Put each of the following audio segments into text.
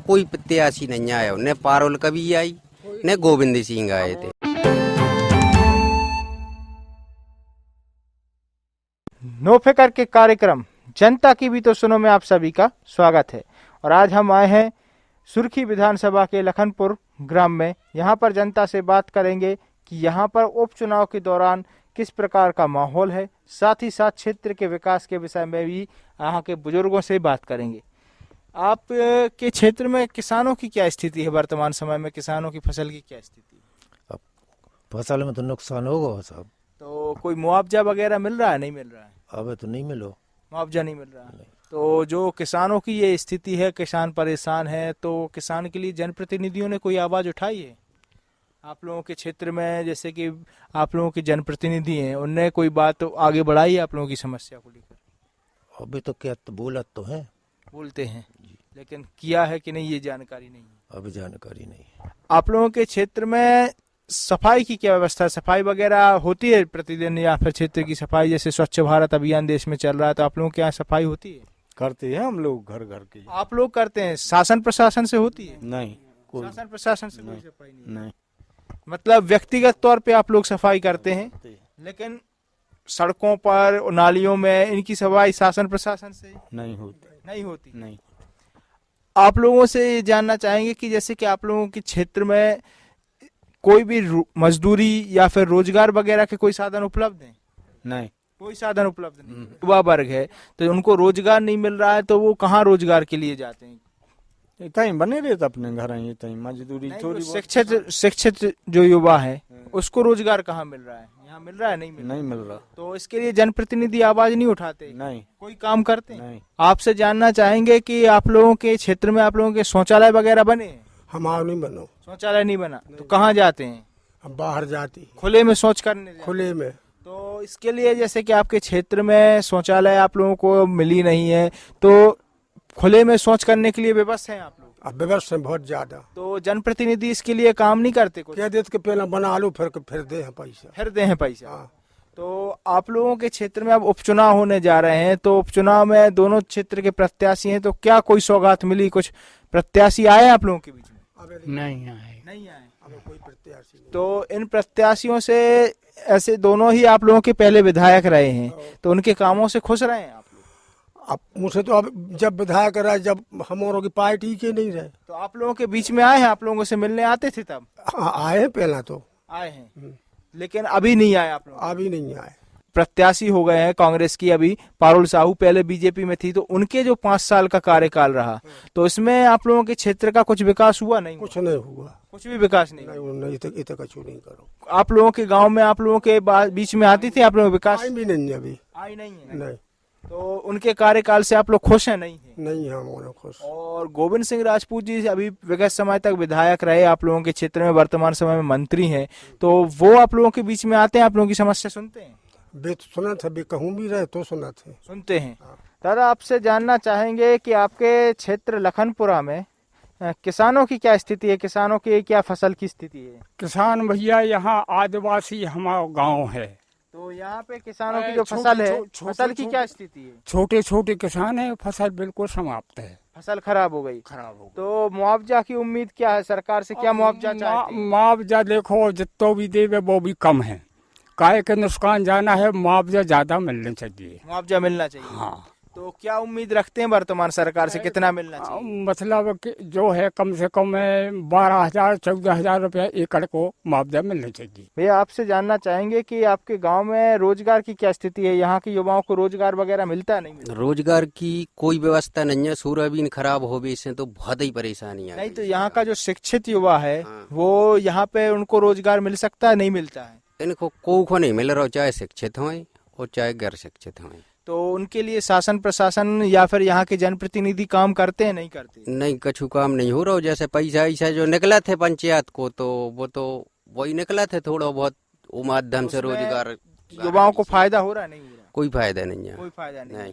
कोई प्रत्याशी नहीं आया, न पारुल कभी आई न गोविंद सिंह आए थे। नो फिकर के कार्यक्रम जनता की भी तो सुनो में आप सभी का स्वागत है। और आज हम आए हैं सुर्खी विधानसभा के लखनपुर ग्राम में। यहाँ पर जनता से बात करेंगे कि यहाँ पर उपचुनाव के दौरान किस प्रकार का माहौल है, साथ ही साथ क्षेत्र के विकास के विषय में भी यहाँ के बुजुर्गों से बात करेंगे। आप के क्षेत्र में किसानों की क्या स्थिति है वर्तमान समय में? किसानों की फसल की क्या स्थिति है? अब फसल में तो नुकसान होगा साहब। तो कोई मुआवजा वगैरह मिल रहा है? नहीं मिल रहा है, अब तो नहीं मिलो, मुआवजा नहीं मिल रहा है। तो जो किसानों की ये स्थिति है, किसान परेशान है, तो किसान के लिए जनप्रतिनिधियों ने कोई आवाज उठाई है आप लोगों के क्षेत्र में? जैसे कि आप लोगों के जनप्रतिनिधि हैं, उनने कोई बात आगे बढ़ाई है आप लोगों की समस्या को लेकर? अभी तो क्या तो बोला तो है, बोलते हैं, लेकिन किया है कि नहीं ये जानकारी नहीं है। अभी जानकारी नहीं है। आप लोगों के क्षेत्र में सफाई की क्या व्यवस्था है? सफाई वगैरह होती है प्रतिदिन, या फिर क्षेत्र की सफाई जैसे स्वच्छ भारत अभियान देश में चल रहा है, तो आप लोगों के यहाँ सफाई होती है? करते हैं हम लोग, घर घर के। आप लोग करते हैं, शासन प्रशासन से होती है? नहीं, कोई शासन प्रशासन से कोई सफाई नहीं? नहीं। मतलब व्यक्तिगत तौर पे आप लोग सफाई करते हैं, लेकिन सड़कों पर नालियों में इनकी सफाई शासन प्रशासन से नहीं होती। नहीं होती? नहीं। आप लोगों से ये जानना चाहेंगे कि जैसे कि आप लोगों के क्षेत्र में कोई भी मजदूरी या फिर रोजगार वगैरह के कोई साधन उपलब्ध हैं? नहीं, कोई साधन उपलब्ध नहीं। युवा वर्ग है तो उनको रोजगार नहीं मिल रहा है, तो वो कहाँ रोजगार के लिए जाते हैं? इतना बने रहते अपने घर, इतना मजदूरी थोड़ी बहुत। शिक्षित जो युवा है उसको रोजगार कहाँ मिल रहा है? यहाँ मिल रहा है? नहीं मिल रहा। तो इसके लिए जनप्रतिनिधि आवाज नहीं उठाते? नहीं। कोई काम करते हैं? नहीं। आपसे जानना चाहेंगे कि आप लोगों के क्षेत्र में आप लोगों के शौचालय वगैरह बने हैं? हमारा नहीं बनो। शौचालय नहीं बना तो कहाँ जाते हैं? हम बाहर जाती हैं। खुले में शौच करने जाते हैं? खुले में। तो इसके लिए जैसे कि आपके क्षेत्र में शौचालय आप लोगों को मिली नहीं है, तो खुले में शौच करने के लिए व्यवस्था है आप लोग? अब व्यवस्था बहुत ज्यादा। तो जनप्रतिनिधि इसके लिए काम नहीं करते? कुछ कह देते कि पहले बना लो, फिर दे हैं पैसा। फिर दे हैं पैसा। हाँ। तो आप लोगों के क्षेत्र में अब उपचुनाव होने जा रहे हैं, तो उपचुनाव में दोनों क्षेत्र के प्रत्याशी हैं, तो क्या कोई सौगात मिली? कुछ प्रत्याशी आए आप लोगों के बीच में? नहीं आए। नहीं आए। कोई प्रत्याशी नहीं। तो इन प्रत्याशियों से, ऐसे दोनों ही आप लोगों के पहले विधायक रहे हैं, तो उनके कामों से खुश रहे हैं आप लोग? अब मुझसे तो अब जब विधायक रहा, जब हमारों की पार्टी के नहीं रहे। तो आप लोगों के बीच में आए हैं, आप लोगों से मिलने आते थे तब? हाँ, आए हैं पहला तो। आए हैं, लेकिन अभी नहीं आए आप लोग? अभी नहीं आए। प्रत्याशी हो गए हैं कांग्रेस की अभी पारुल साहू, पहले बीजेपी में थी, तो उनके जो 5 साल का कार्यकाल रहा, तो इसमें आप लोगों के क्षेत्र का कुछ विकास हुआ? नहीं, कुछ नहीं हुआ। कुछ भी विकास नहीं? नहीं, इतना कुछ नहीं करो। आप लोगों के गांव में आप लोगों के बीच में आती थी आप लोगों विकास? आई भी नहीं अभी। आई नहीं है? नहीं। तो उनके कार्यकाल से आप लोग खुश हैं? नहीं है? नहीं, हम खुश। और गोविंद सिंह राजपूत जी अभी विगत समय तक विधायक रहे आप लोगों के क्षेत्र में, वर्तमान समय में मंत्री हैं, तो वो आप लोगों के बीच में आते हैं, आप लोगों की समस्या सुनते हैं? बे सुना था, बे कहूँ भी रहे तो सुना थे। सुनते हैं। दादा, आपसे जानना चाहेंगे कि आपके क्षेत्र लखनपुरा में किसानों की क्या स्थिति है? किसानों की क्या फसल की स्थिति है? किसान भैया यहाँ आदिवासी हमारा गांव है, तो यहाँ पे किसानों की जो फसल है, फसल की क्या स्थिति है? छोटे छोटे किसान है, फसल बिल्कुल समाप्त है, फसल खराब हो गई। तो मुआवजा की उम्मीद क्या है? सरकार से क्या मुआवजा चाहते हैं? मुआवजा देखो जितना भी देवे वो भी कम है, काय के नुकसान जाना है, मुआवजा ज्यादा मिलना चाहिए। मुआवजा मिलना चाहिए। हाँ। तो क्या उम्मीद रखते हैं वर्तमान सरकार से, कितना मिलना चाहिए? मतलब जो है कम से कम 12,000-14,000 रुपया एकड़ को मुआवजा मिलना चाहिए। भैया, आपसे जानना चाहेंगे कि आपके गांव में रोजगार की क्या स्थिति है? यहाँ के युवाओं को रोजगार वगैरह मिलता है? नहीं मिलता? रोजगार की कोई व्यवस्था नहीं है, सूर्यबीन खराब हो गई, इससे तो बहुत ही परेशानी है। नहीं, तो यहाँ का जो शिक्षित युवा है वो यहाँ पे उनको रोजगार मिल सकता है? नहीं मिलता है? इनको को नहीं मिल रहा, चाहे शिक्षित हों और चाहे गैर शिक्षित हों। तो उनके लिए शासन प्रशासन या फिर यहाँ के जनप्रतिनिधि काम करते हैं? नहीं करते? नहीं, कछु काम नहीं हो रहा। जैसे पैसा ऐसा जो निकला थे पंचायत को, तो वो वही निकला थे थोड़ा बहुत, वो माध्यम से रोजगार। युवाओं को फायदा हो रहा है? नहीं हो रहा? कोई फायदा नहीं है। कोई फायदा नहीं।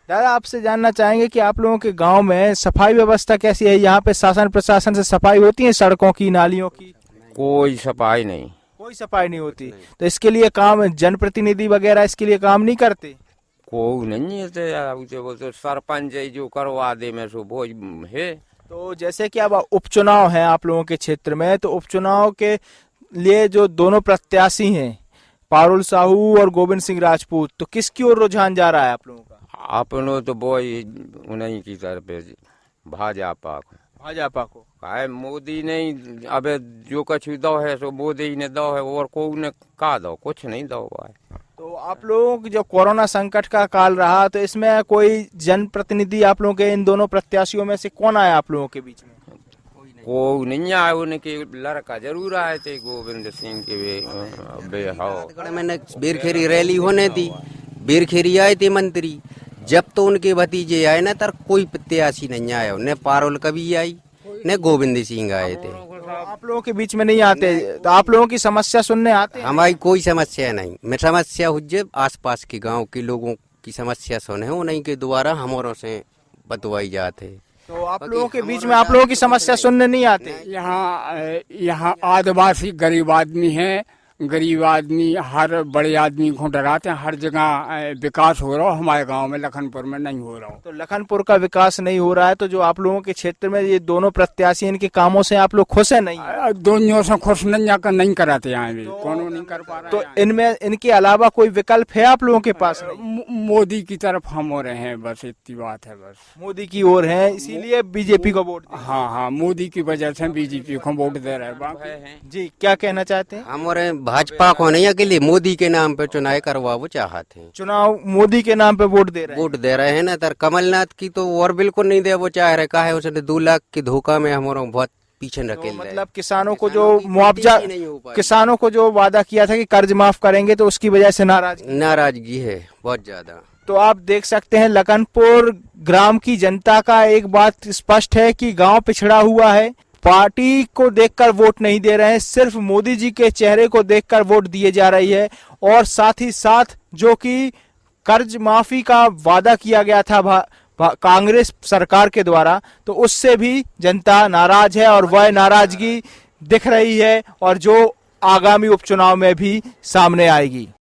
दादा, आपसे जानना चाहेंगे कि आप लोगों के गांव में सफाई व्यवस्था कैसी है? यहाँ पे शासन प्रशासन से सफाई होती है सड़कों की, नालियों की? कोई सफाई नहीं। कोई सफाई नहीं होती। तो इसके लिए काम जनप्रतिनिधि वगैरह इसके लिए काम नहीं करते? कोई नहीं है, तो सरपंच जो करवा दे में सो वो है। तो जैसे कि अब उपचुनाव है आप लोगों के क्षेत्र में, तो उपचुनाव के लिए जो दोनों प्रत्याशी हैं पारुल साहू और गोविंद सिंह राजपूत, तो किसकी ओर रुझान जा रहा है आप लोगों का? अपनो तो बोई उन्हीं की तरफ है, भाजपा को। भाजपा को। काहे मोदी नहीं, अबे जो कुछ दो है सो मोदी ने दो है, और कोई ने का दो, कुछ नहीं दो भाई। तो आप लोगों की जो कोरोना संकट का काल रहा, तो इसमें कोई जनप्रतिनिधि आप लोगों के इन दोनों प्रत्याशियों में से कौन आया आप लोगों के बीच में? कोई नहीं आए, उनके लड़का जरूर आए थे गोविंद सिंह के बे हो। मैंने बीरखेरी रैली होने थी, बीरखेरी आए थे मंत्री, जब तो उनके भतीजे आए ना तर कोई प्रत्याशी नहीं आया, न पारुल कभी आई न गोविंद सिंह आए थे। आप लोगों के बीच में नहीं आते, तो आप लोगों की समस्या सुनने आते हैं? हमारी कोई समस्या नहीं, मैं समस्या हुज्जे आसपास के गांव के लोगों की समस्या सुने, उन्हीं के द्वारा हमारों से बतवाई जाते। तो आप लोगों के बीच में आप लोगों की समस्या सुनने नहीं आते? यहाँ आदिवासी गरीब आदमी है, गरीब आदमी हर बड़े आदमी को डराते हैं। हर जगह विकास हो रहा हो, हमारे गांव में लखनपुर में नहीं हो रहा हो। तो लखनपुर का विकास नहीं हो रहा है, तो जो आप लोगों के क्षेत्र में ये दोनों प्रत्याशी इनके कामों से आप लोग खुश है? नहीं, दोनों से खुश नहीं कराते यहाँ भी, कौन नहीं कर पा रहा। तो इनमें इनके अलावा कोई विकल्प है आप लोगों के पास? नहीं, मोदी की तरफ हम हो रहे हैं, बस इतनी बात है। बस मोदी की ओर है, इसीलिए बीजेपी को वोट। हाँ, मोदी की वजह से बीजेपी को वोट दे रहे हैं। जी, क्या कहना चाहते हैं? हमारे भाजपा को नहीं, अकेले मोदी के नाम पे चुनाव करवा वो चाहते हैं। चुनाव मोदी के नाम पे वोट दे रहे हैं? वोट दे रहे हैं ना, तर कमलनाथ की तो और बिल्कुल नहीं दे वो चाह रहे, कहा है उसने 2 लाख के धोखा में हमारा बहुत पीछे रखे। मतलब किसानों को जो मुआवजा, किसानों को जो वादा किया था कि कर्ज माफ करेंगे, तो उसकी वजह से नाराजगी है बहुत ज्यादा। तो आप देख सकते हैं लखनपुर ग्राम की जनता का एक बात स्पष्ट है कि गांव पिछड़ा हुआ है, पार्टी को देखकर वोट नहीं दे रहे हैं, सिर्फ मोदी जी के चेहरे को देखकर वोट दिए जा रही है। और साथ ही साथ जो कि कर्ज माफी का वादा किया गया था कांग्रेस सरकार के द्वारा, तो उससे भी जनता नाराज है और वह नाराजगी दिख रही है और जो आगामी उपचुनाव में भी सामने आएगी।